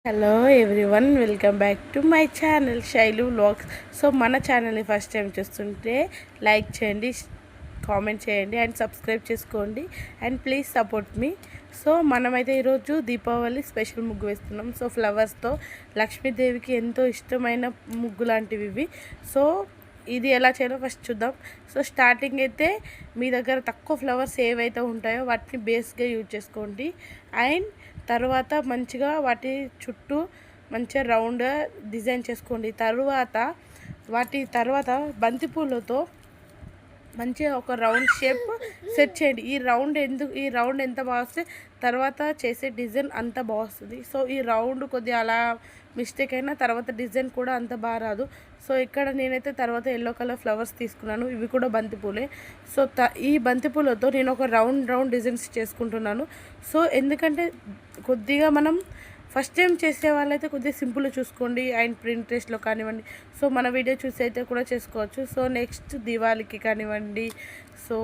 Hello everyone, welcome back to my channel Shailu vlogs. So మన ఛానల్ని first time చూస్తుంటే like చేయండి, కామెంట్ చేయండి అండ్ సబ్స్క్రైబ్ చేసుకోండి and please support me. So మనమైతే ఈరోజు దీపావళి స్పెషల్ ముగ్గు వేస్తున్నాం. సో ఫ్లవర్స్తో లక్ష్మీదేవికి ఎంతో ఇష్టమైన ముగ్గు లాంటివి ఇవి. సో ఇది ఎలా చేయాలో ఫస్ట్ చూద్దాం. సో స్టార్టింగ్ అయితే మీ దగ్గర తక్కువ ఫ్లవర్స్ ఏవైతే ఉంటాయో వాటిని బేస్గా యూజ్ చేసుకోండి. అండ్ తర్వాత మంచిగా వాటి చుట్టూ మంచిగా రౌండ్గా డిజైన్ చేసుకోండి. తర్వాత బంతిపూలతో మంచిగా ఒక రౌండ్ షేప్ సెట్ చేయండి. ఈ రౌండ్ ఎంత బాగా వస్తే తర్వాత చేసే డిజైన్ అంత బాగా వస్తుంది. సో ఈ రౌండ్ కొద్దిగా అలా మిస్టేక్ అయినా తర్వాత డిజైన్ కూడా అంత బాగా రాదు. సో ఇక్కడ నేనైతే తర్వాత ఎల్లో కలర్ ఫ్లవర్స్ తీసుకున్నాను. ఇవి కూడా బంతిపూలే. సో ఈ బంతిపూలతో నేను ఒక రౌండ్ డిజైన్స్ చేసుకుంటున్నాను. సో ఎందుకంటే కొద్దిగా మనం ఫస్ట్ టైం చేసే వాళ్ళైతే కొద్దిగా సింపుల్ చూసుకోండి అండ్ ప్రింట్రెస్ట్లో కానివ్వండి. సో మన వీడియో చూసి అయితే కూడా చేసుకోవచ్చు. సో నెక్స్ట్ దివాళీకి కానివ్వండి, సో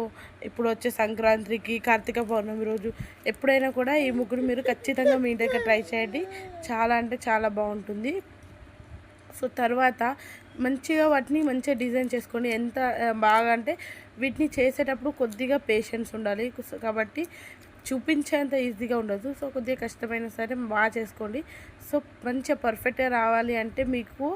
ఇప్పుడు వచ్చే సంక్రాంతికి, కార్తీక పౌర్ణమి రోజు ఎప్పుడైనా కూడా ఈ ముగ్గురు మీరు ఖచ్చితంగా మీ దగ్గర ట్రై చేయండి. చాలా అంటే చాలా బాగుంటుంది. సో తర్వాత మంచిగా వాటిని మంచిగా డిజైన్ చేసుకోండి. ఎంత బాగా అంటే వీటిని చేసేటప్పుడు కొద్దిగా పేషెన్స్ ఉండాలి. కాబట్టి చూపించేంత ఈజీగా ఉండదు. సో కొద్దిగా కష్టమైనా సరే బాగా చేసుకోండి. సో మంచిగా పర్ఫెక్ట్గా రావాలి అంటే మీకు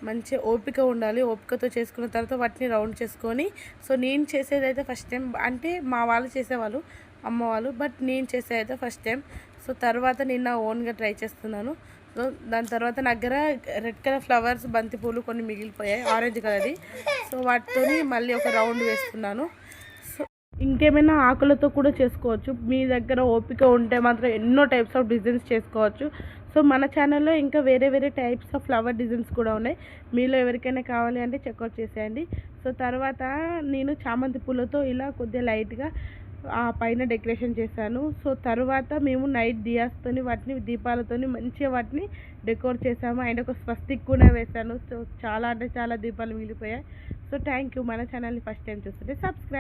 మంచి ఓపిక ఉండాలి. ఓపికతో చేసుకున్న తర్వాత వాటిని రౌండ్ చేసుకొని, సో నేను చేసేది అయితే ఫస్ట్ టైం, అంటే మా వాళ్ళు చేసేవాళ్ళు, అమ్మ వాళ్ళు, బట్ నేను చేసేది అయితే ఫస్ట్ టైం. సో తర్వాత నేను నా ఓన్గా ట్రై చేస్తున్నాను. సో దాని తర్వాత నా దగ్గర రెడ్ కలర్ ఫ్లవర్స్ బంతిపూలు కొన్ని మిగిలిపోయాయి, ఆరెంజ్ కలర్ది. సో వాటితో మళ్ళీ ఒక రౌండ్ వేస్తున్నాను. ఇంకేమైనా ఆకులతో కూడా చేసుకోవచ్చు. మీ దగ్గర ఓపిక ఉంటే మాత్రం ఎన్నో టైప్స్ ఆఫ్ డిజైన్స్ చేసుకోవచ్చు. సో మన ఛానల్లో ఇంకా వేరే టైప్స్ ఆఫ్ ఫ్లవర్ డిజైన్స్ కూడా ఉన్నాయి. మీలో ఎవరికైనా కావాలి అంటే చెక్అవుట్ చేసేయండి. సో తర్వాత నేను చామంతి పూలతో ఇలా కొద్దిగా లైట్గా ఆ పైన డెకరేషన్ చేశాను. సో తర్వాత మేము నైట్ దియాస్తోని వాటిని దీపాలతోని మంచిగా వాటిని డెకోర్ చేసాము. అండ్ ఒక స్వస్తిక్ కూడా వేశాను. సో చాలా అంటే చాలా దీపాలు మిగిలిపోయాయి. So thank you. మన ఛానల్ని ఫస్ట్ టైం చూస్తుంటే సబ్స్క్రైబ్.